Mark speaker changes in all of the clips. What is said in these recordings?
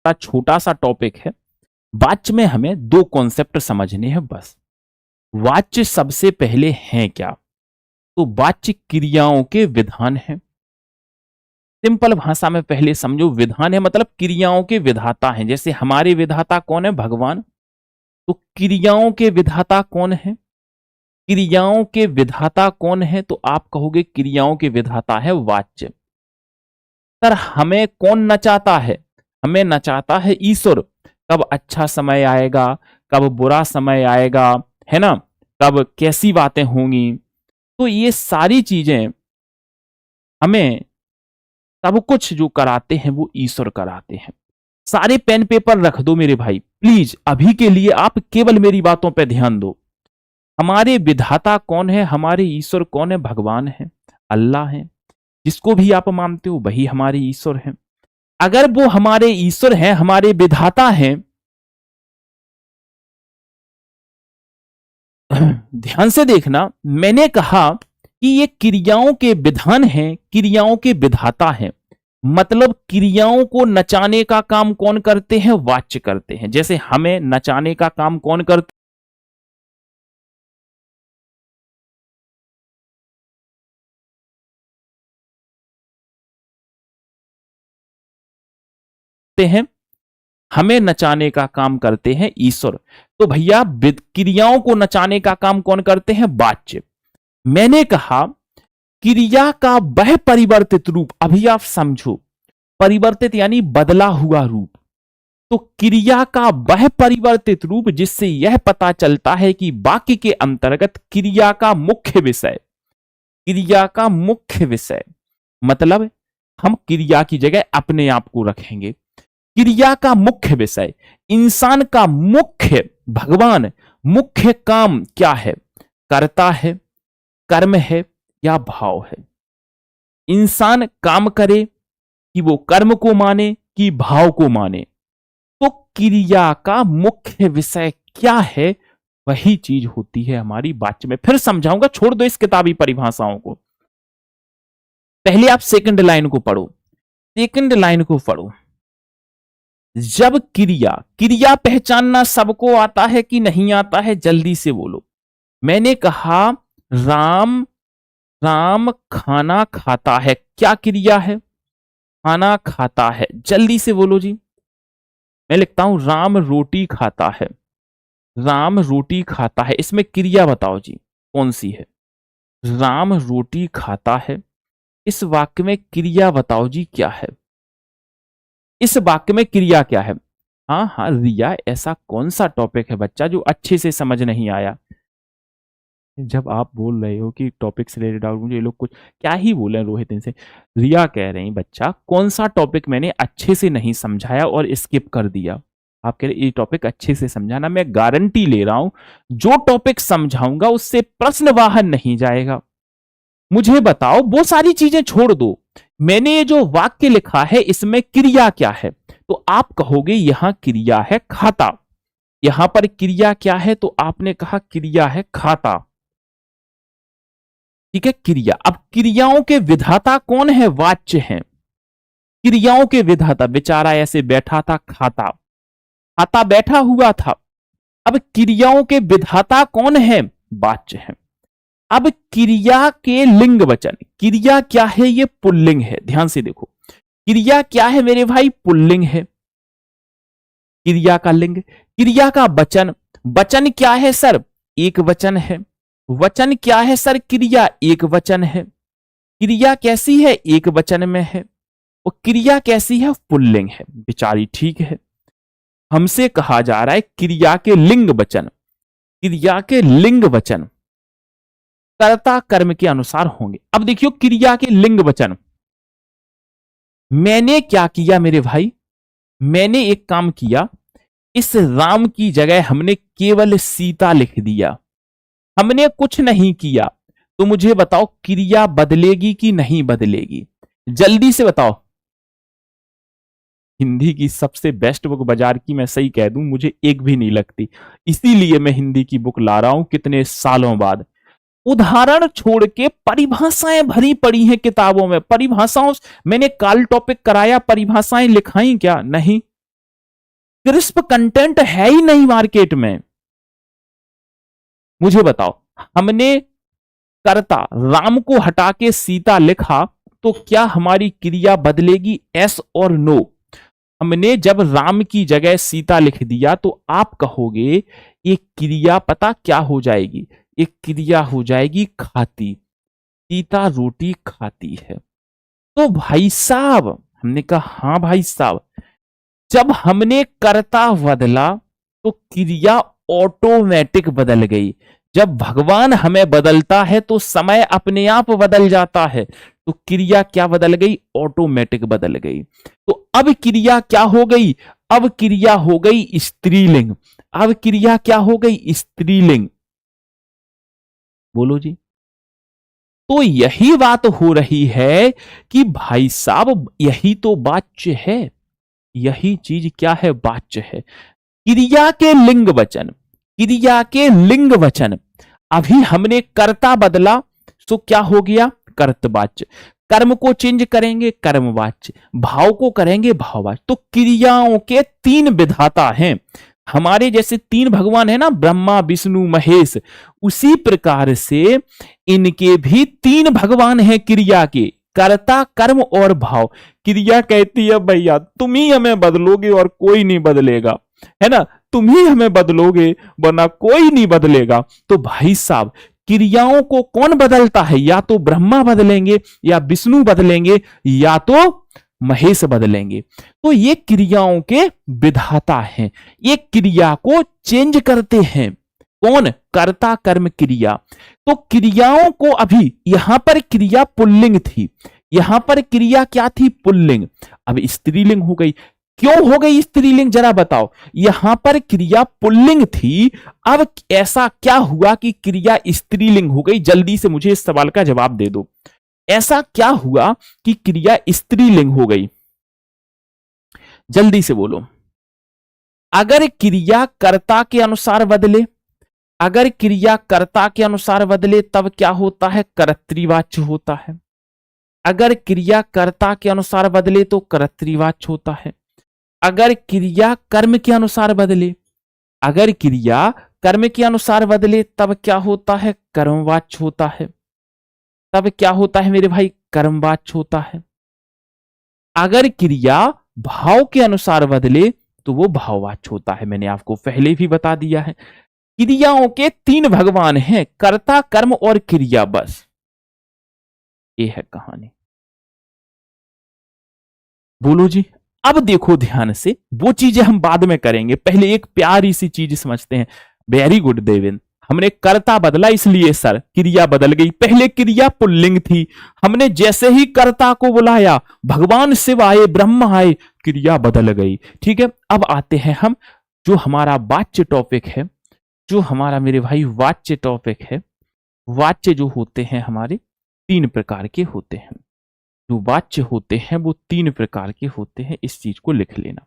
Speaker 1: छोटा सा टॉपिक है। वाच्य में हमें दो कॉन्सेप्ट समझने हैं बस। वाच्य सबसे पहले है क्या? तो वाच्य क्रियाओं के विधान है। सिंपल भाषा में पहले समझो, विधान है मतलब क्रियाओं के विधाता हैं। जैसे हमारे विधाता कौन है? भगवान। तो क्रियाओं के विधाता कौन है? क्रियाओं के विधाता कौन है? तो आप कहोगे क्रियाओं के विधाता है वाच्य। सर हमें कौन नचाता है? हमें नचाता है ईश्वर। कब अच्छा समय आएगा, कब बुरा समय आएगा, है ना, कब कैसी बातें होंगी, तो ये सारी चीजें हमें सब कुछ जो कराते हैं वो ईश्वर कराते हैं। सारे पेन पेपर रख दो मेरे भाई प्लीज, अभी के लिए आप केवल मेरी बातों पर ध्यान दो। हमारे विधाता कौन है? हमारे ईश्वर कौन है? भगवान है, अल्लाह है। जिसको भी आप मानते हो वही हमारे ईश्वर है। अगर वो हमारे ईश्वर हैं, हमारे विधाता हैं, ध्यान से देखना, मैंने कहा कि ये क्रियाओं के विधान हैं, क्रियाओं के विधाता हैं। मतलब क्रियाओं को नचाने का काम कौन करते हैं? वाच्य करते हैं। जैसे हमें नचाने का काम कौन करते हैं? हमें नचाने का काम करते हैं ईश्वर। तो भैया क्रियाओं को नचाने का काम कौन करते हैं? वाच्य। मैंने कहा क्रिया का वह परिवर्तित रूप, अभी आप समझो, परिवर्तित यानी बदला हुआ रूप। तो क्रिया का वह परिवर्तित रूप जिससे यह पता चलता है कि वाक्य के अंतर्गत क्रिया का मुख्य विषय, क्रिया का मुख्य विषय मतलब हम क्रिया की जगह अपने आप को रखेंगे। क्रिया का मुख्य विषय, इंसान का मुख्य, भगवान मुख्य काम क्या है? करता है, कर्म है या भाव है? इंसान काम करे कि वो कर्म को माने कि भाव को माने। तो क्रिया का मुख्य विषय क्या है? वही चीज होती है हमारी वाच्य में। फिर समझाऊंगा, छोड़ दो इस किताबी परिभाषाओं को, पहले आप सेकंड लाइन को पढ़ो। सेकंड लाइन को पढ़ो। जब क्रिया, क्रिया पहचानना सबको आता है कि नहीं आता है? जल्दी से बोलो। मैंने कहा राम, राम खाना खाता है, क्या क्रिया है? खाना खाता है। जल्दी से बोलो जी। मैं लिखता हूं राम रोटी खाता है, राम रोटी खाता है। इसमें क्रिया बताओ जी कौन सी है? राम रोटी खाता है। इस वाक्य में क्रिया बताओ जी क्या है? इस वाक्य में क्रिया क्या है? हाँ हाँ रिया, ऐसा कौन सा टॉपिक है बच्चा जो अच्छे से समझ नहीं आया? जब आप बोल रहे हो कि टॉपिक से रिलेटेड और मुझे ये लोग कुछ क्या ही बोले हैं रोहित इनसे। रिया कह रहे हैं बच्चा कौन सा टॉपिक मैंने अच्छे से नहीं समझाया और स्किप कर दिया। आप कह रहे ये टॉपिक अच्छे से समझाना, मैं गारंटी ले रहा हूं जो टॉपिक समझाऊंगा उससे प्रश्न बाहर नहीं जाएगा। मुझे बताओ वो सारी चीजें छोड़ दो, मैंने ये जो वाक्य लिखा है इसमें क्रिया क्या है? तो आप कहोगे यहां क्रिया है खाता। यहां पर क्रिया क्या है? तो आपने कहा क्रिया है खाता। ठीक है, क्रिया। अब क्रियाओं के विधाता कौन है? वाच्य हैं। क्रियाओं के विधाता बेचारा ऐसे बैठा था, खाता, खाता बैठा हुआ था। अब क्रियाओं के विधाता कौन है? वाच्य है। अब क्रिया के लिंग वचन, क्रिया क्या है? ये पुल्लिंग है। ध्यान से देखो, क्रिया क्या है मेरे भाई? पुल्लिंग है। क्रिया का लिंग, क्रिया का वचन, वचन क्या है सर? एक वचन है। वचन क्या है सर? क्रिया एक वचन है। क्रिया कैसी है? एक वचन में है। और क्रिया कैसी है? पुल्लिंग है। बेचारी ठीक है। हमसे कहा जा रहा है क्रिया के लिंग वचन, क्रिया के लिंग वचन कर्ता कर्म के अनुसार होंगे। अब देखियो क्रिया के लिंग वचन, मैंने क्या किया मेरे भाई? मैंने एक काम किया, इस राम की जगह हमने केवल सीता लिख दिया, हमने कुछ नहीं किया। तो मुझे बताओ क्रिया बदलेगी कि नहीं बदलेगी? जल्दी से बताओ। हिंदी की सबसे बेस्ट बुक बाजार की मैं सही कह दूं मुझे एक भी नहीं लगती, इसीलिए मैं हिंदी की बुक ला रहा हूं कितने सालों बाद। उदाहरण छोड़ के परिभाषाएं भरी पड़ी हैं किताबों में। परिभाषाओं मैंने काल टॉपिक कराया, परिभाषाएं लिखाई क्या? नहीं। क्रिस्प कंटेंट है ही नहीं मार्केट में। मुझे बताओ, हमने कर्ता राम को हटा के सीता लिखा तो क्या हमारी क्रिया बदलेगी? यस और नो। हमने जब राम की जगह सीता लिख दिया तो आप कहोगे ये क्रिया पता क्या हो जाएगी? एक क्रिया हो जाएगी खाती। सीता रोटी खाती है। तो भाई साहब, हमने कहा हाँ भाई साहब, जब हमने कर्ता बदला तो क्रिया ऑटोमेटिक बदल गई। जब भगवान हमें बदलता है तो समय अपने आप बदल जाता है। तो क्रिया क्या बदल गई? ऑटोमेटिक बदल गई। तो अब क्रिया क्या हो गई? अब क्रिया हो गई स्त्रीलिंग। अब क्रिया क्या हो गई? स्त्रीलिंग। बोलो जी। तो यही बात हो रही है कि भाई साहब यही तो वाच्य है। यही चीज क्या है? वाच्य है। क्रिया के लिंग वचन, क्रिया के लिंग वचन। अभी हमने कर्ता बदला तो क्या हो गया? कर्तवाच्य। कर्म को चेंज करेंगे कर्मवाच्य, भाव को करेंगे भाववाच्य। तो क्रियाओं के तीन विधाता हैं। हमारे जैसे तीन भगवान है ना, ब्रह्मा विष्णु महेश, उसी प्रकार से इनके भी तीन भगवान हैं क्रिया के, कर्ता कर्म और भाव। क्रिया कहती है भैया तुम ही हमें बदलोगे और कोई नहीं बदलेगा, है ना, तुम ही हमें बदलोगे वरना कोई नहीं बदलेगा। तो भाई साहब क्रियाओं को कौन बदलता है? या तो ब्रह्मा बदलेंगे, या विष्णु बदलेंगे, या तो महेश बदलेंगे। तो ये क्रियाओं के विधाता हैं, ये क्रिया को चेंज करते हैं। कौन? कर्ता कर्म क्रिया। तो क्रियाओं को अभी यहां पर क्रिया पुल्लिंग थी, यहां पर क्रिया क्या थी? पुल्लिंग। अब स्त्रीलिंग हो गई। क्यों हो गई स्त्रीलिंग? जरा बताओ। यहां पर क्रिया पुल्लिंग थी, अब ऐसा क्या हुआ कि क्रिया स्त्रीलिंग हो गई? जल्दी से मुझे इस सवाल का जवाब दे दो। ऐसा क्या हुआ कि क्रिया स्त्रीलिंग हो गई? जल्दी से बोलो। अगर क्रिया कर्ता के अनुसार बदले, अगर क्रिया कर्ता के अनुसार बदले तब क्या होता है? कर्तृवाच्य होता है। अगर क्रिया कर्ता के अनुसार बदले तो कर्तृवाच्य होता है। अगर क्रिया कर्म के अनुसार बदले, अगर क्रिया कर्म के अनुसार बदले तब क्या होता है? कर्मवाच्य होता है। तब क्या होता है मेरे भाई? कर्मवाच्य होता है। अगर क्रिया भाव के अनुसार बदले तो वो भाववाच्य होता है। मैंने आपको पहले भी बता दिया है। क्रियाओं के तीन भगवान हैं, कर्ता कर्म और क्रिया, बस ये है कहानी। बोलो जी। अब देखो ध्यान से, वो चीजें हम बाद में करेंगे, पहले एक प्यारी सी चीज समझते हैं। वेरी गुड देवेंद्र, हमने कर्ता बदला इसलिए सर क्रिया बदल गई। पहले क्रिया पुल्लिंग थी, हमने जैसे ही कर्ता को बुलाया, भगवान शिव आए, ब्रह्मा आए, क्रिया बदल गई। ठीक है, अब आते हैं हम जो हमारा वाच्य टॉपिक है, जो हमारा मेरे भाई वाच्य टॉपिक है। वाच्य जो होते हैं हमारे तीन प्रकार के होते हैं। जो वाच्य होते हैं वो तीन प्रकार के होते हैं, इस चीज को लिख लेना।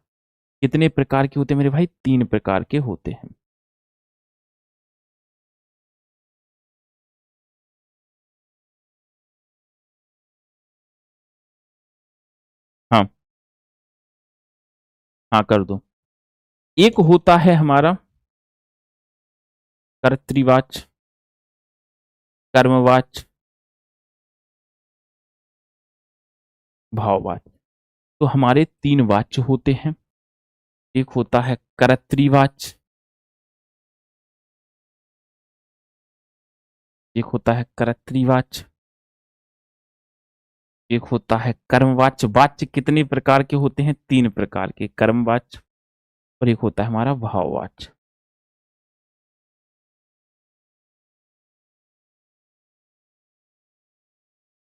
Speaker 1: कितने प्रकार के होते हैं मेरे भाई? तीन प्रकार के होते हैं। हाँ हाँ कर दो। एक होता है हमारा कर्तृवाच्य, कर्मवाच्य, भाववाच्य। तो हमारे तीन वाच्य होते हैं। एक होता है कर्तृवाच्य, एक होता है कर्तृवाच्य, एक होता है कर्मवाच्य। वाच्य कितने प्रकार के होते हैं? तीन प्रकार के, कर्मवाच्य, और एक होता है हमारा भाववाच्य।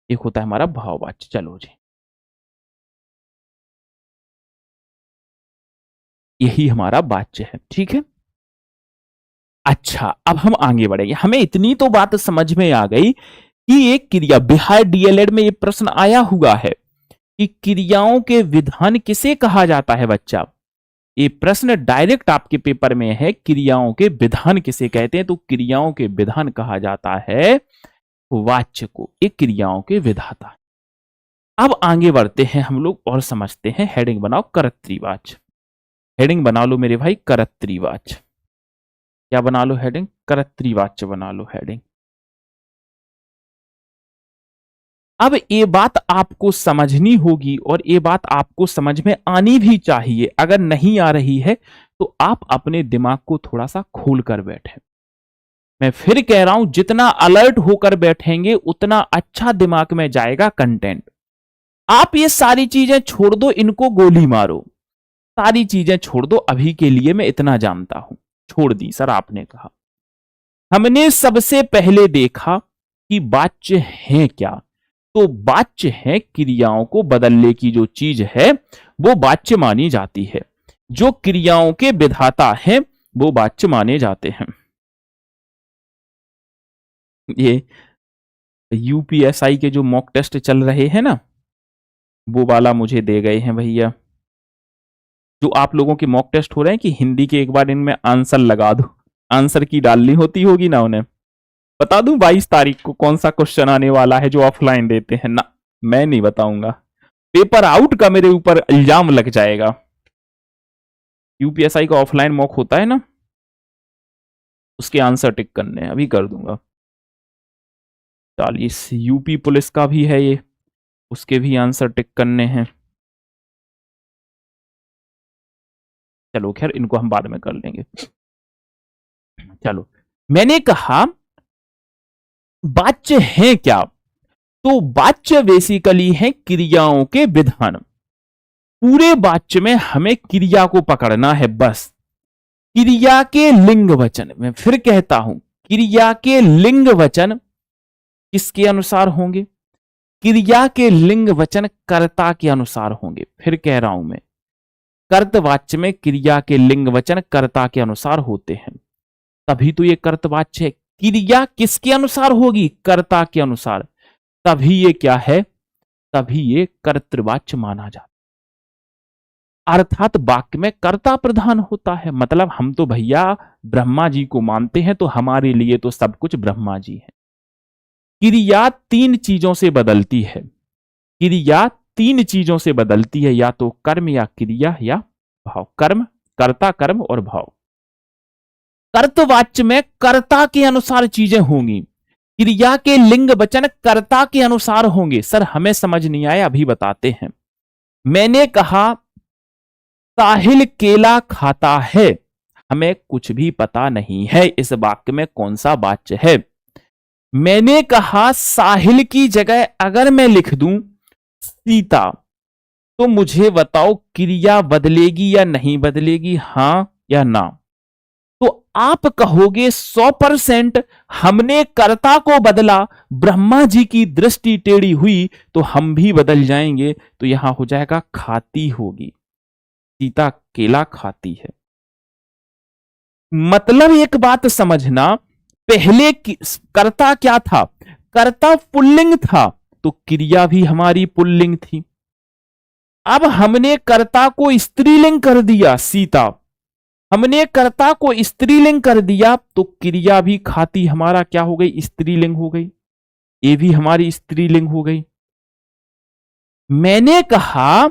Speaker 1: एक होता है हमारा भाववाच्य। चलो जी, यही हमारा वाच्य है। ठीक है, अच्छा अब हम आगे बढ़ेंगे। हमें इतनी तो बात समझ में आ गई कि एक क्रिया, बिहार डीएलएड में ये प्रश्न आया हुआ है कि क्रियाओं के विधान किसे कहा जाता है? बच्चा, ये प्रश्न डायरेक्ट आपके पेपर में है, क्रियाओं के विधान किसे कहते हैं? तो क्रियाओं के विधान कहा जाता है वाच्य को, एक क्रियाओं के विधाता। अब आगे बढ़ते हैं हम लोग और समझते हैं। हेडिंग बनाओ कर्तृवाच्य। हेडिंग बना लो मेरे भाई कर्तृवाच्य। क्या बना लो हेडिंग? कर्तृवाच्य बना लो हेडिंग। अब ये बात आपको समझनी होगी और ये बात आपको समझ में आनी भी चाहिए। अगर नहीं आ रही है तो आप अपने दिमाग को थोड़ा सा खोल कर बैठे। मैं फिर कह रहा हूं, जितना अलर्ट होकर बैठेंगे उतना अच्छा दिमाग में जाएगा कंटेंट। आप ये सारी चीजें छोड़ दो, इनको गोली मारो, सारी चीजें छोड़ दो, अभी के लिए मैं इतना जानता हूं। छोड़ दी सर आपने कहा। हमने सबसे पहले देखा कि वाच्य है क्या। तो वाच्य है क्रियाओं को बदलने की जो चीज है वो वाच्य मानी जाती है। जो क्रियाओं के विधाता हैं वो वाच्य माने जाते हैं। ये यूपीएसआई के जो मॉक टेस्ट चल रहे हैं ना, वो वाला मुझे दे गए हैं भैया। जो आप लोगों के मॉक टेस्ट हो रहे हैं कि हिंदी के एक बार इनमें आंसर लगा दो, आंसर की डालनी होती होगी ना उन्हें। बता दूं 22 तारीख को कौन सा क्वेश्चन आने वाला है जो ऑफलाइन देते हैं ना? मैं नहीं बताऊंगा, पेपर आउट का मेरे ऊपर इल्जाम लग जाएगा। यूपीएसआई का ऑफलाइन मॉक होता है ना, उसके आंसर टिक करने अभी कर दूंगा। 40 यूपी पुलिस का भी है ये, उसके भी आंसर टिक करने हैं। चलो खैर इनको हम बाद में कर लेंगे। चलो, मैंने कहा वाच्य है क्या? तो वाच्य बेसिकली है क्रियाओं के विधान। पूरे वाच्य में हमें क्रिया को पकड़ना है बस। क्रिया के लिंग वचन, मैं फिर कहता हूं, क्रिया के लिंग वचन किसके अनुसार होंगे? क्रिया के लिंग वचन कर्ता के अनुसार होंगे। फिर कह रहा हूं मैं, कर्तवाच्य में क्रिया के लिंग वचन कर्ता के अनुसार होते हैं, तभी तो ये कर्तवाच्य है। क्रिया किसके अनुसार होगी? कर्ता के अनुसार, तभी ये क्या है? तभी ये कर्तृवाच्य माना जाता है। अर्थात वाक्य में कर्ता प्रधान होता है। मतलब हम तो भैया ब्रह्मा जी को मानते हैं, तो हमारे लिए तो सब कुछ ब्रह्मा जी है। क्रिया तीन चीजों से बदलती है। क्रिया तीन चीजों से बदलती है, या तो कर्म या क्रिया या भाव। कर्म, कर्ता, कर्म और भाव। कर्तवाच्य में कर्ता के अनुसार चीजें होंगी, क्रिया के लिंग वचन कर्ता के अनुसार होंगे। सर हमें समझ नहीं आया, अभी बताते हैं। मैंने कहा साहिल केला खाता है, हमें कुछ भी पता नहीं है इस वाक्य में कौन सा वाच्य है। मैंने कहा साहिल की जगह अगर मैं लिख दूं सीता, तो मुझे बताओ क्रिया बदलेगी या नहीं बदलेगी, हां या ना? तो आप कहोगे 100% हमने कर्ता को बदला, ब्रह्मा जी की दृष्टि टेढ़ी हुई तो हम भी बदल जाएंगे। तो यहां हो जाएगा खाती होगी, सीता केला खाती है। मतलब एक बात समझना, पहले कर्ता क्या था? कर्ता पुल्लिंग था, तो क्रिया भी हमारी पुल्लिंग थी। अब हमने कर्ता को स्त्रीलिंग कर दिया, सीता। हमने कर्ता को स्त्रीलिंग कर दिया तो क्रिया भी खाती हमारा क्या हो गई? स्त्रीलिंग हो गई। ये भी हमारी स्त्रीलिंग हो गई। मैंने कहा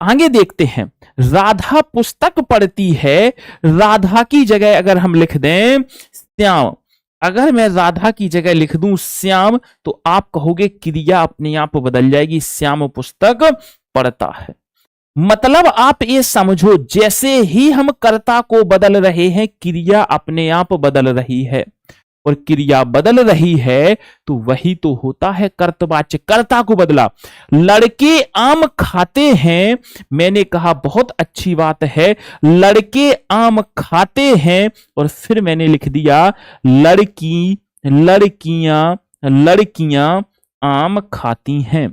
Speaker 1: आगे देखते हैं, राधा पुस्तक पढ़ती है, राधा की जगह अगर हम लिख दें श्याम, अगर मैं राधा की जगह लिख दूं श्याम, तो आप कहोगे क्रिया अपने आप बदल जाएगी, श्याम पुस्तक पढ़ता है। मतलब आप ये समझो, जैसे ही हम कर्ता को बदल रहे हैं क्रिया अपने आप बदल रही है, और क्रिया बदल रही है तो वही तो होता है कर्तवाच्य। कर्ता को बदला। लड़के आम खाते हैं, मैंने कहा बहुत अच्छी बात है, लड़के आम खाते हैं, और फिर मैंने लिख दिया लड़की, लड़कियां, लड़कियां आम खाती हैं,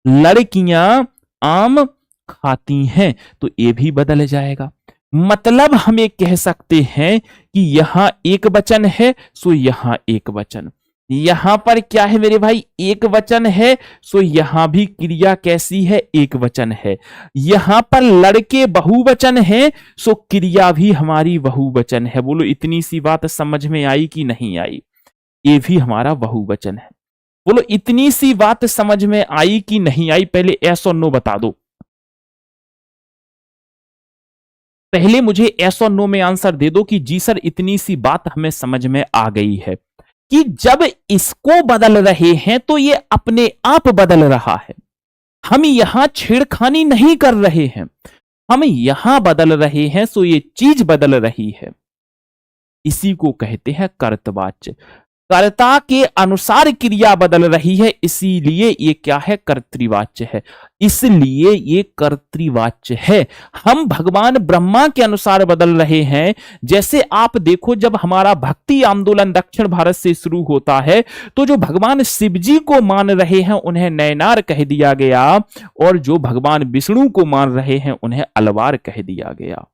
Speaker 1: लड़कियां आम खाती हैं, तो ये भी बदल जाएगा। मतलब हम ये कह सकते हैं कि यहां एक वचन है, सो यहां एक वचन, यहां पर क्या है मेरे भाई? एक वचन है, सो यहां भी क्रिया कैसी है? एक वचन है। यहां पर लड़के बहुवचन है, सो क्रिया भी हमारी बहुवचन है। बोलो इतनी सी बात समझ में आई कि नहीं आई? ये भी हमारा बहुवचन है। बोलो इतनी सी बात समझ में आई कि नहीं आई? पहले यस और नो बता दो। पहले मुझे एस और नो में आंसर दे दो कि जी सर इतनी सी बात हमें समझ में आ गई है कि जब इसको बदल रहे हैं तो ये अपने आप बदल रहा है। हम यहां छेड़खानी नहीं कर रहे हैं, हम यहां बदल रहे हैं, सो ये चीज बदल रही है। इसी को कहते हैं कर्तवाच्य। कर्ता के अनुसार क्रिया बदल रही है, इसीलिए ये क्या है, कर्तृवाच्य है। इसलिए ये कर्तृवाच्य है। हम भगवान ब्रह्मा के अनुसार बदल रहे हैं। जैसे आप देखो, जब हमारा भक्ति आंदोलन दक्षिण भारत से शुरू होता है तो जो भगवान शिव जी को मान रहे हैं उन्हें नैनार कह दिया गया, और जो भगवान विष्णु को मान रहे हैं उन्हें अलवार कह दिया गया।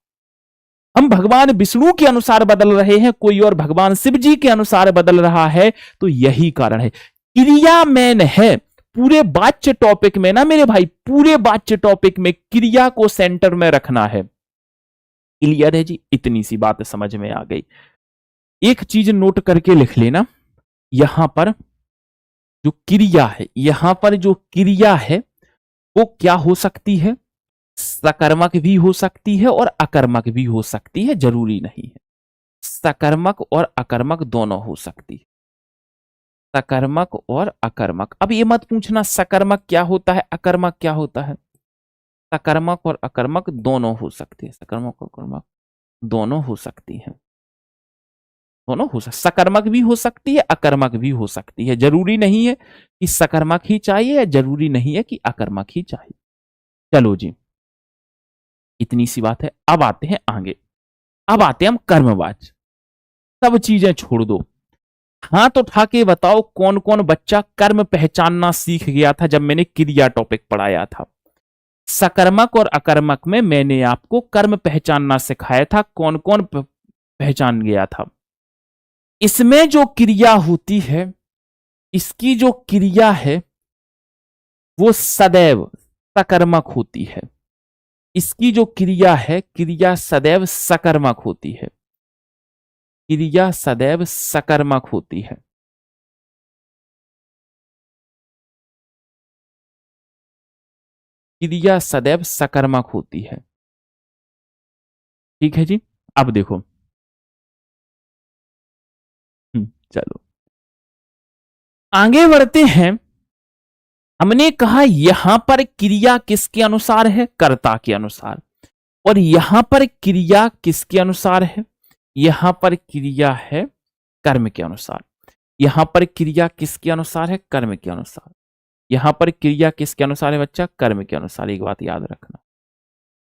Speaker 1: हम भगवान विष्णु के अनुसार बदल रहे हैं, कोई और भगवान शिव जी के अनुसार बदल रहा है, तो यही कारण है। क्रिया मेन है पूरे वाच्य टॉपिक में ना मेरे भाई, पूरे वाच्य टॉपिक में क्रिया को सेंटर में रखना है। क्लियर है जी? इतनी सी बात समझ में आ गई। एक चीज नोट करके लिख लेना, यहां पर जो क्रिया है, यहां पर जो क्रिया है वो क्या हो सकती है, सकर्मक भी हो सकती है और अकर्मक भी हो सकती है, जरूरी नहीं है। सकर्मक और अकर्मक दोनों हो सकती है, सकर्मक और अकर्मक। अब ये मत पूछना सकर्मक क्या होता है, अकर्मक क्या होता है। सकर्मक और अकर्मक दोनों हो सकती है, सकर्मक और अकर्मक दोनों हो सकती है, दोनों हो सकती, सकर्मक भी हो सकती है, अकर्मक भी हो सकती है। जरूरी नहीं है कि सकर्मक ही चाहिए, या जरूरी नहीं है कि अकर्मक ही चाहिए। चलो जी, इतनी सी बात है। अब आते हैं आगे, अब आते हैं हम कर्मवाच्य। सब चीजें छोड़ दो, हाथ उठा के बताओ कौन कौन बच्चा कर्म पहचानना सीख गया था जब मैंने क्रिया टॉपिक पढ़ाया था। सकर्मक और अकर्मक में मैंने आपको कर्म पहचानना सिखाया था, कौन कौन पहचान गया था। इसमें जो क्रिया होती है, इसकी जो क्रिया है वो सदैव सकर्मक होती है। इसकी जो क्रिया है, क्रिया सदैव सकर्मक होती है, क्रिया सदैव सकर्मक होती है। क्रिया सदैव सकर्मक होती है। ठीक है जी? अब देखो, चलो आगे बढ़ते हैं। हमने कहा यहां पर क्रिया किसके अनुसार है, कर्ता के अनुसार, और यहां पर क्रिया किसके अनुसार है, यहां पर क्रिया है कर्म के अनुसार। यहां पर क्रिया किसके अनुसार है, कर्म के अनुसार। यहां पर क्रिया किसके अनुसार है बच्चा, कर्म के अनुसार। एक बात याद रखना,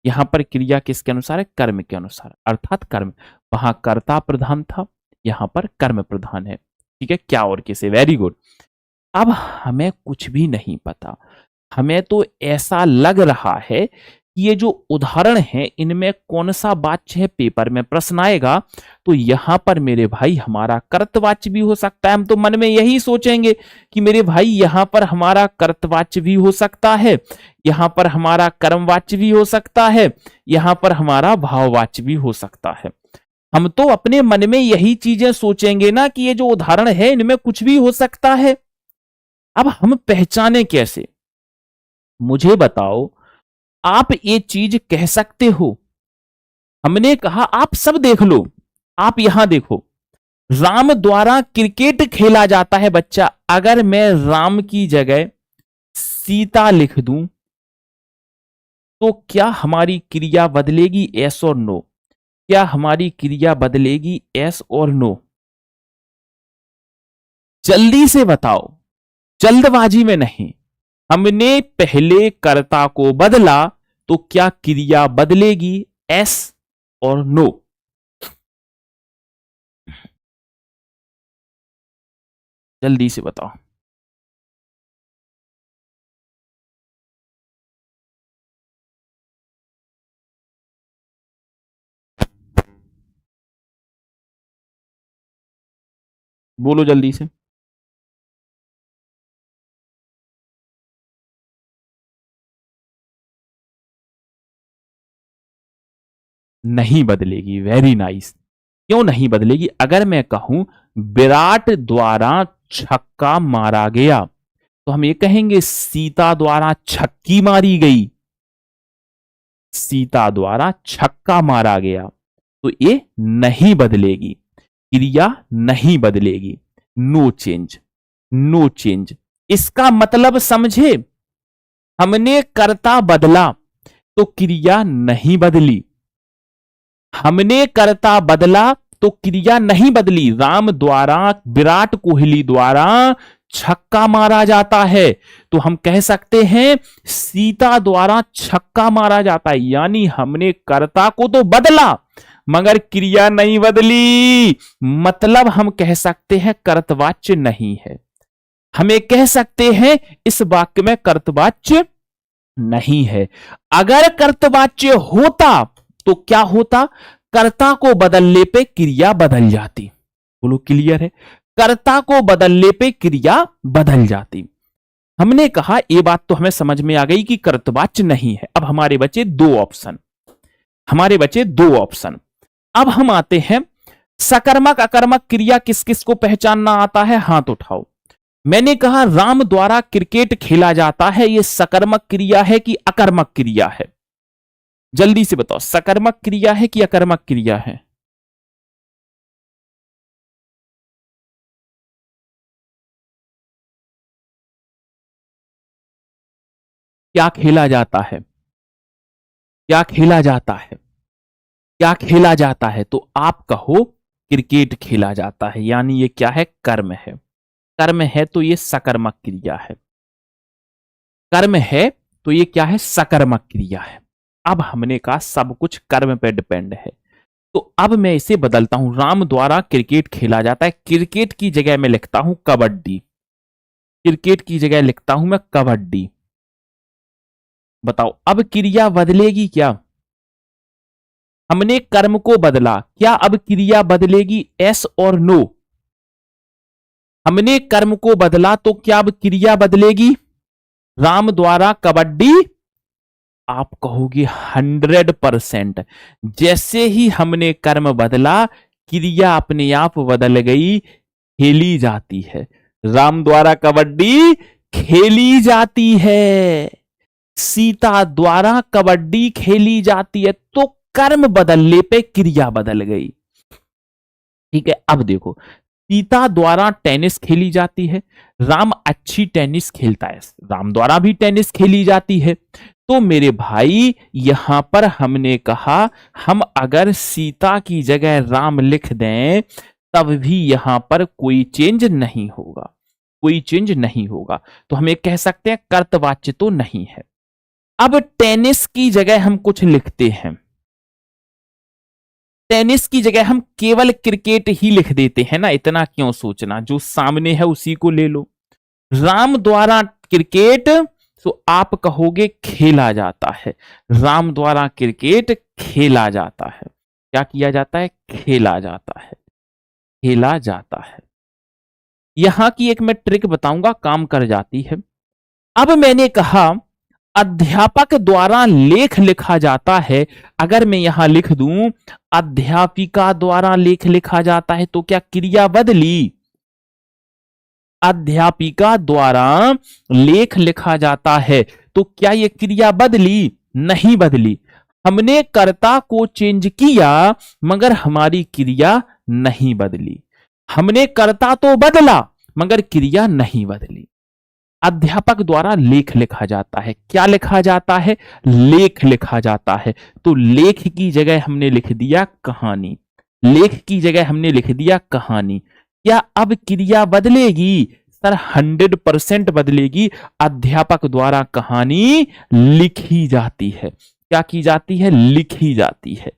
Speaker 1: यहां पर क्रिया किसके अनुसार है, कर्म के अनुसार, अर्थात कर्म। वहां कर्ता प्रधान था, यहां पर कर्म प्रधान है। ठीक है, क्या और किसे, वेरी गुड। अब हमें कुछ भी नहीं पता, हमें तो ऐसा लग रहा है कि ये जो उदाहरण है इनमें कौन सा वाच्य है, पेपर में प्रश्न आएगा तो यहां पर मेरे भाई हमारा कर्तवाच्य भी हो सकता है। हम तो मन में यही सोचेंगे कि मेरे भाई यहां पर हमारा कर्तवाच्य भी हो सकता है, यहां पर हमारा कर्मवाच्य भी हो सकता है, यहां पर हमारा भाववाच्य भी हो सकता है। हम तो अपने मन में यही चीजें सोचेंगे ना कि ये जो उदाहरण है इनमें कुछ भी हो सकता है। अब हम पहचाने कैसे, मुझे बताओ। आप ये चीज कह सकते हो, हमने कहा आप सब देख लो, आप यहां देखो, राम द्वारा क्रिकेट खेला जाता है बच्चा। अगर मैं राम की जगह सीता लिख दूं तो क्या हमारी क्रिया बदलेगी, यस और नो? क्या हमारी क्रिया बदलेगी, यस और नो? जल्दी से बताओ, जल्दबाजी में नहीं। हमने पहले कर्ता को बदला तो क्या क्रिया बदलेगी, एस और नो? जल्दी से बताओ। बोलो जल्दी से। नहीं बदलेगी, वेरी नाइस। क्यों नहीं बदलेगी? अगर मैं कहूं विराट द्वारा छक्का मारा गया तो हम ये कहेंगे सीता द्वारा छक्की मारी गई। सीता द्वारा छक्का मारा गया, तो ये नहीं बदलेगी, क्रिया नहीं बदलेगी। No change, no change. इसका मतलब समझे, हमने कर्ता बदला तो क्रिया नहीं बदली, हमने कर्ता बदला तो क्रिया नहीं बदली। राम द्वारा, विराट कोहली द्वारा छक्का मारा जाता है, तो हम कह सकते हैं सीता द्वारा छक्का मारा जाता है, यानी हमने कर्ता को तो बदला मगर क्रिया नहीं बदली, मतलब हम कह सकते हैं कर्तवाच्य नहीं है। हमें कह सकते हैं इस वाक्य में कर्तवाच्य नहीं है। अगर कर्तवाच्य होता तो क्या होता, कर्ता को बदलने पे क्रिया बदल जाती। बोलो क्लियर है, कर्ता को बदलने पे क्रिया बदल जाती। हमने कहा ये बात तो हमें समझ में आ गई कि कर्तवाच्य नहीं है। अब हमारे बचे दो ऑप्शन, हमारे बचे दो ऑप्शन। अब हम आते हैं सकर्मक अकर्मक क्रिया किस किस को पहचानना आता है, हाथ उठाओ। मैंने कहा राम द्वारा क्रिकेट खेला जाता है, यह सकर्मक क्रिया है कि अकर्मक क्रिया है? जल्दी से बताओ, सकर्मक क्रिया है कि अकर्मक क्रिया है? क्या खेला जाता है, क्या खेला जाता है, क्या खेला जाता है? तो आप कहो क्रिकेट खेला जाता है, यानी ये क्या है, कर्म है। कर्म है तो ये सकर्मक क्रिया है, कर्म है तो ये क्या है, सकर्मक क्रिया है। अब हमने कहा सब कुछ कर्म पे डिपेंड है, तो अब मैं इसे बदलता हूं, राम द्वारा क्रिकेट खेला जाता है, क्रिकेट की जगह मैं लिखता हूं कबड्डी, क्रिकेट की जगह लिखता हूं मैं कबड्डी। बताओ अब क्रिया बदलेगी क्या? हमने कर्म को बदला, क्या अब क्रिया बदलेगी, यस और नो? हमने कर्म को बदला तो क्या अब क्रिया बदलेगी? राम द्वारा कबड्डी, आप कहोगे 100%। जैसे ही हमने कर्म बदला क्रिया अपने आप बदल गई, खेली जाती है। राम द्वारा कबड्डी खेली जाती है, सीता द्वारा कबड्डी खेली जाती है, तो कर्म बदलने पे क्रिया बदल गई। ठीक है, अब देखो सीता द्वारा टेनिस खेली जाती है, राम अच्छी टेनिस खेलता है, राम द्वारा भी टेनिस खेली जाती है। तो मेरे भाई यहां पर हमने कहा हम अगर सीता की जगह राम लिख दें तब भी यहां पर कोई चेंज नहीं होगा, कोई चेंज नहीं होगा। तो हम ये कह सकते हैं कर्तवाच्य तो नहीं है। अब टेनिस की जगह हम कुछ लिखते हैं, टेनिस की जगह हम केवल क्रिकेट ही लिख देते हैं ना, इतना क्यों सोचना, जो सामने है उसी को ले लो। राम द्वारा क्रिकेट, तो आप कहोगे खेला जाता है, राम द्वारा क्रिकेट खेला जाता है। क्या किया जाता है, खेला जाता है, खेला जाता है। यहां की एक मैं ट्रिक बताऊंगा, काम कर जाती है। अब मैंने कहा अध्यापक द्वारा लेख लिखा जाता है, अगर मैं यहां लिख दूं अध्यापिका द्वारा लेख लिखा जाता है, तो क्या क्रिया बदली? अध्यापिका द्वारा लेख लिखा जाता है, तो क्या यह क्रिया बदली? नहीं बदली। हमने कर्ता को चेंज किया मगर हमारी क्रिया नहीं बदली। हमने कर्ता तो बदला मगर क्रिया नहीं बदली। अध्यापक द्वारा लेख लिखा जाता है, क्या लिखा जाता है, लेख लिखा जाता है, तो लेख की जगह हमने लिख दिया कहानी, लेख की जगह हमने लिख दिया कहानी। क्या अब क्रिया बदलेगी? सर 100% बदलेगी। अध्यापक द्वारा कहानी लिखी जाती है, क्या की जाती है, लिखी जाती है।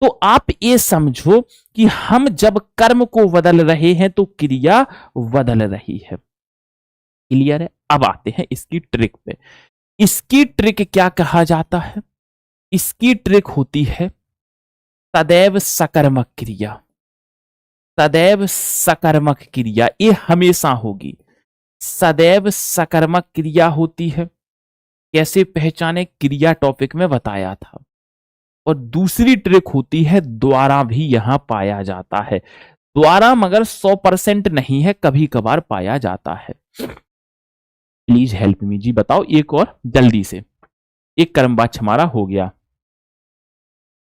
Speaker 1: तो आप ये समझो कि हम जब कर्म को बदल रहे हैं तो क्रिया बदल रही है। क्लियर है? अब आते हैं इसकी ट्रिक पे। इसकी ट्रिक क्या कहा जाता है? इसकी ट्रिक होती है सदैव सकर्मक क्रिया, सदैव सकर्मक क्रिया, ये हमेशा होगी, सदैव सकर्मक क्रिया होती है। कैसे पहचाने, क्रिया टॉपिक में बताया था। और दूसरी ट्रिक होती है द्वारा, भी यहां पाया जाता है, द्वारा मगर 100% नहीं है, कभी कभार पाया जाता है। प्लीज हेल्प मी जी, बताओ एक और जल्दी से, एक कर्मवाच्य हमारा हो गया।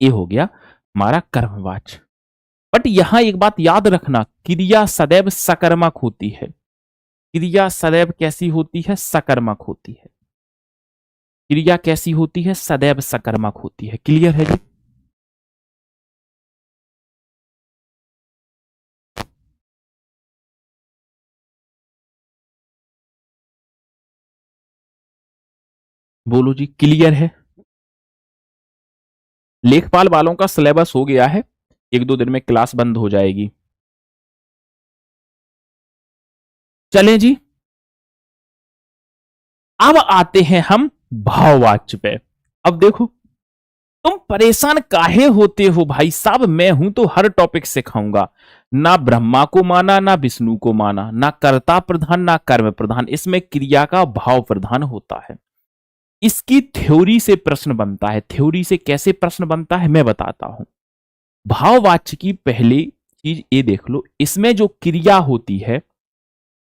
Speaker 1: ये हो गया हमारा कर्मवाच्य। बट यहां एक बात याद रखना, क्रिया सदैव सकर्मक होती है। क्रिया सदैव कैसी होती है? सकर्मक होती है। क्रिया कैसी होती है? सदैव सकर्मक होती है। क्लियर है जी? बोलो जी, क्लियर है? लेखपाल वालों का सिलेबस हो गया है, एक दो दिन में क्लास बंद हो जाएगी। चलें जी, अब आते हैं हम भाववाच्य पे। अब देखो, तुम परेशान काहे होते हो भाई साहब? मैं हूं तो हर टॉपिक सिखाऊंगा। ना ब्रह्मा को माना, ना विष्णु को माना, ना कर्ता प्रधान ना कर्म प्रधान, इसमें क्रिया का भाव प्रधान होता है। इसकी थ्योरी से प्रश्न बनता है। थ्योरी से कैसे प्रश्न बनता है मैं बताता हूं। भाववाच्य की पहली चीज ये देख लो, इसमें जो क्रिया होती है,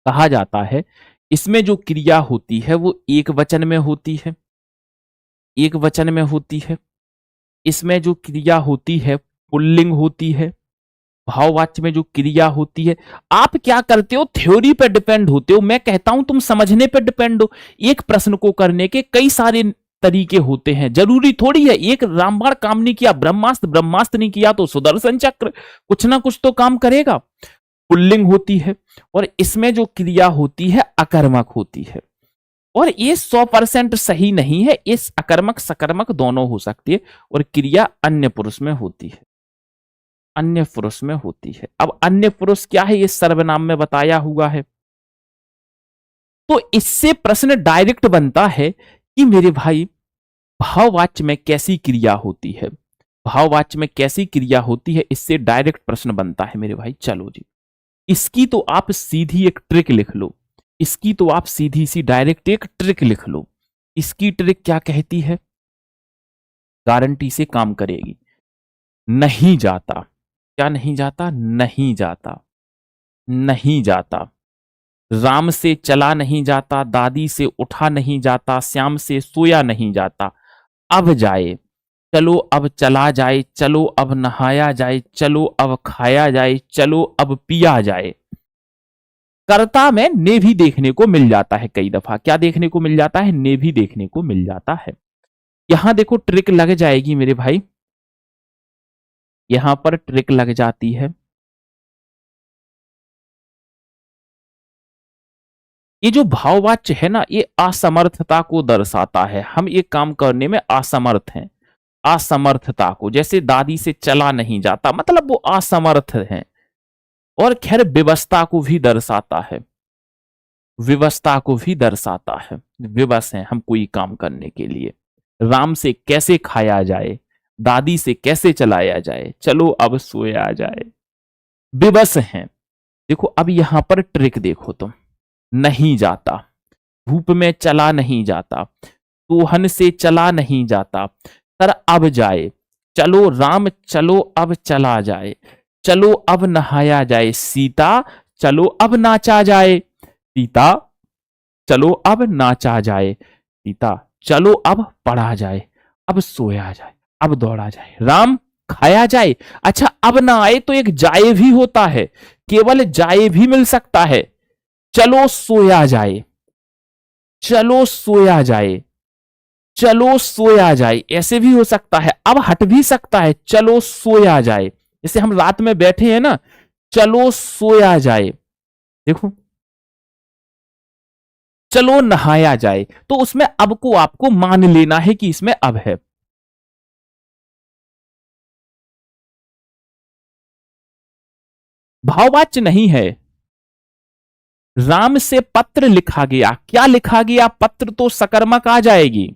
Speaker 1: कहा जाता है इसमें जो क्रिया होती है वो एक वचन में होती है। एक वचन में होती है। इसमें जो क्रिया होती है पुल्लिंग होती है। भाववाच्य में जो क्रिया होती है, आप क्या करते हो? थ्योरी पे डिपेंड होते हो। मैं कहता हूं तुम समझने पे डिपेंड हो। एक प्रश्न को करने के कई सारे तरीके होते हैं, जरूरी थोड़ी है एक रामबाण काम नहीं किया, ब्रह्मास्त्र ब्रह्मास्त्र नहीं किया तो सुदर्शन चक्र, कुछ ना कुछ तो काम करेगा। पुल्लिंग होती है, और इसमें जो क्रिया होती है अकर्मक होती है। और ये 100% सही नहीं है, इस अकर्मक सकर्मक दोनों हो सकती है, और क्रिया अन्य पुरुष में होती है। अन्य पुरुष में होती है। अब अन्य पुरुष क्या है, ये सर्वनाम में बताया हुआ है। तो इससे प्रश्न डायरेक्ट बनता है कि मेरे भाई भाववाच्य में कैसी क्रिया होती है। भाववाच्य में कैसी क्रिया होती है, इससे डायरेक्ट प्रश्न बनता है मेरे भाई। चलो जी, इसकी तो आप सीधी एक ट्रिक लिख लो। इसकी तो आप सीधी सी डायरेक्ट एक ट्रिक लिख लो। इसकी ट्रिक क्या कहती है? गारंटी से काम करेगी। नहीं जाता। क्या नहीं जाता? नहीं जाता। नहीं जाता। राम से चला नहीं जाता, दादी से उठा नहीं जाता, श्याम से सोया नहीं जाता। अब जाए, चलो अब चला जाए, चलो अब नहाया जाए, चलो अब खाया जाए, चलो अब पिया जाए। कर्ता में ने भी देखने को मिल जाता है कई दफा। क्या देखने को मिल जाता है? ने भी देखने को मिल जाता है। यहां देखो ट्रिक लग जाएगी मेरे भाई, यहां पर ट्रिक लग जाती है। ये जो भाववाच्य है ना, ये असमर्थता को दर्शाता है। हम ये काम करने में असमर्थ हैं। असमर्थता को, जैसे दादी से चला नहीं जाता, मतलब वो असमर्थ हैं। और खैर विवशता को भी दर्शाता है। विवशता को भी दर्शाता है। विवश हैं हम कोई काम करने के लिए। राम से कैसे खाया जाए, दादी से कैसे चलाया जाए, चलो अब सोया जाए। विवश हैं। देखो अब यहां पर ट्रिक देखो तुम। नहीं जाता, धूप में चला नहीं जाता, सोहन से चला नहीं जाता, सर अब जाए, चलो राम चलो अब चला जाए, चलो अब नहाया जाए, सीता चलो अब नाचा जाए, सीता चलो अब नाचा जाए, सीता चलो अब पढ़ा जाए, अब सोया जाए, अब दौड़ा जाए, राम खाया जाए। अच्छा, अब ना आए तो एक जाए भी होता है, केवल जाए भी मिल सकता है। चलो सोया जाए, चलो सोया जाए, चलो सोया जाए, ऐसे भी हो सकता है। अब हट भी सकता है, चलो सोया जाए। जैसे हम रात में बैठे हैं ना, चलो सोया जाए। देखो, चलो नहाया जाए, तो उसमें अब को आपको मान लेना है कि इसमें अब है। भाववाच्य नहीं है। राम से पत्र लिखा गया, क्या लिखा गया? पत्र, तो सकर्मक आ जाएगी।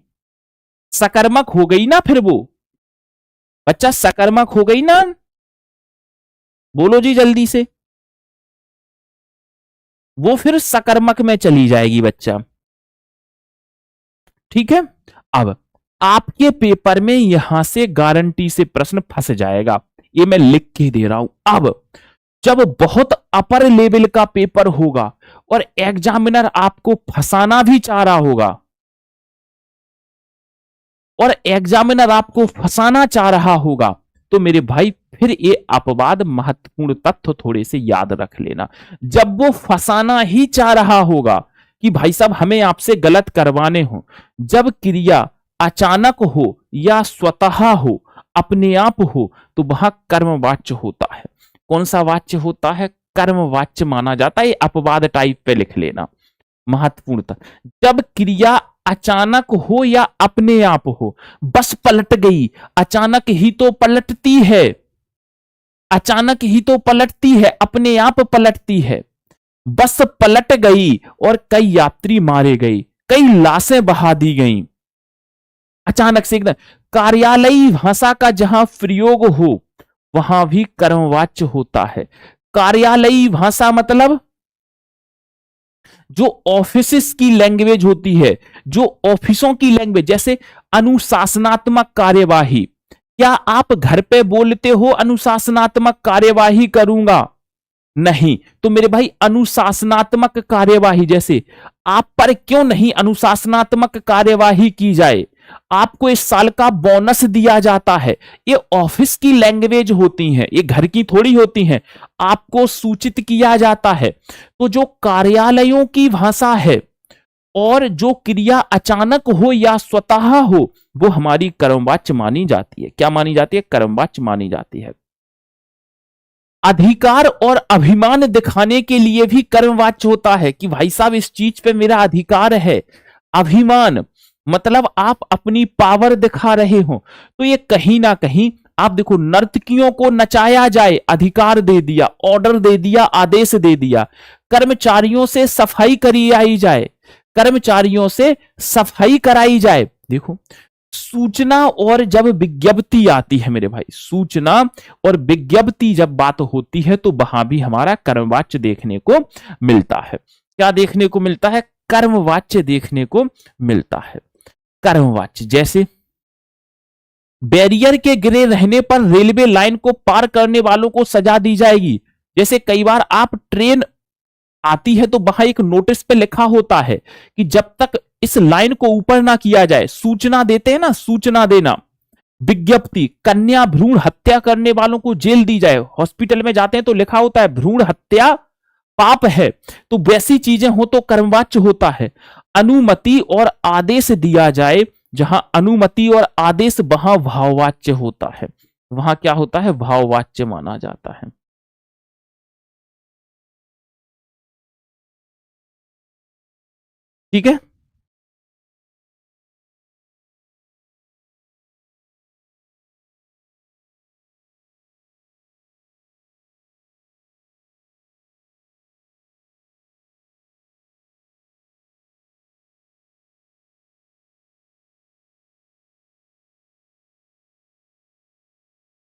Speaker 1: सकर्मक हो गई ना फिर वो, बच्चा सकर्मक हो गई ना। बोलो जी जल्दी से। वो फिर सकर्मक में चली जाएगी बच्चा। ठीक है। अब आपके पेपर में यहां से गारंटी से प्रश्न फंस जाएगा, ये मैं लिख के दे रहा हूं। अब जब बहुत अपर लेवल का पेपर होगा और एग्जामिनर आपको फंसाना भी चाह रहा होगा, और एग्जामिनर आपको फंसाना चाह रहा होगा, तो मेरे भाई फिर ये अपवाद महत्वपूर्ण तथ्य थोड़े से याद रख लेना। जब वो फंसाना ही चाह रहा होगा कि भाई साहब हमें आपसे गलत करवाने हो, जब क्रिया अचानक हो या स्वतः हो, अपने आप हो, तो वहां कर्मवाच्य होता है। कौन सा वाच्य होता है? कर्मवाच्य माना जाता है। ये अपवाद टाइप पे लिख लेना, महत्वपूर्णता। जब क्रिया अचानक हो या अपने आप हो, बस पलट गई, अचानक ही तो पलटती है, अचानक ही तो पलटती है, अपने आप पलटती है, बस पलट गई और कई यात्री मारे गए, कई लाशें बहा दी गईं, अचानक से एकदम। कार्यालयी भाषा का जहां प्रयोग हो वहां भी कर्मवाच्य होता है। कार्यालयी भाषा मतलब जो ऑफिसेस की लैंग्वेज होती है, जो ऑफिसों की लैंग्वेज, जैसे अनुशासनात्मक कार्यवाही। क्या आप घर पे बोलते हो अनुशासनात्मक कार्यवाही करूंगा? नहीं। तो मेरे भाई अनुशासनात्मक कार्यवाही, जैसे आप पर क्यों नहीं अनुशासनात्मक कार्यवाही की जाए, आपको इस साल का बोनस दिया जाता है, ये ऑफिस की लैंग्वेज होती हैं, ये घर की थोड़ी होती हैं। आपको सूचित किया जाता है। तो जो कार्यालयों की भाषा है और जो क्रिया अचानक हो या स्वतः हो, वो हमारी कर्मवाच्य मानी जाती है। क्या मानी जाती है? कर्मवाच्य मानी जाती है। अधिकार और अभिमान दिखाने के लिए भी कर्मवाच्य होता है कि भाई साहब इस चीज पे मेरा अधिकार है। अभिमान मतलब आप अपनी पावर दिखा रहे हो, तो ये कहीं ना कहीं आप देखो, नर्तकियों को नचाया जाए, अधिकार दे दिया, ऑर्डर दे दिया, आदेश दे दिया। कर्मचारियों से सफाई कराई जाए, कर्मचारियों से सफाई कराई जाए। देखो, सूचना और जब विज्ञप्ति आती है मेरे भाई, सूचना और विज्ञप्ति जब बात होती है, तो वहां भी हमारा कर्मवाच्य देखने को मिलता है। क्या देखने को मिलता है? कर्मवाच्य देखने को मिलता है। कर्मवाच्य जैसे बैरियर के गिरे रहने पर रेलवे लाइन को पार करने वालों को सजा दी जाएगी। जैसे कई बार आप ट्रेन आती है तो वहां एक नोटिस पे लिखा होता है कि जब तक इस लाइन को ऊपर ना किया जाए, सूचना देते हैं ना, सूचना देना, विज्ञप्ति, कन्या भ्रूण हत्या करने वालों को जेल दी जाए। हॉस्पिटल में जाते हैं तो लिखा होता है भ्रूण हत्या पाप है। तो वैसी चीजें हो तो कर्मवाच्य होता है। अनुमति और आदेश दिया जाए, जहां अनुमति और आदेश वहां भाववाच्य होता है। वहां क्या होता है? भाववाच्य माना जाता है। ठीक है।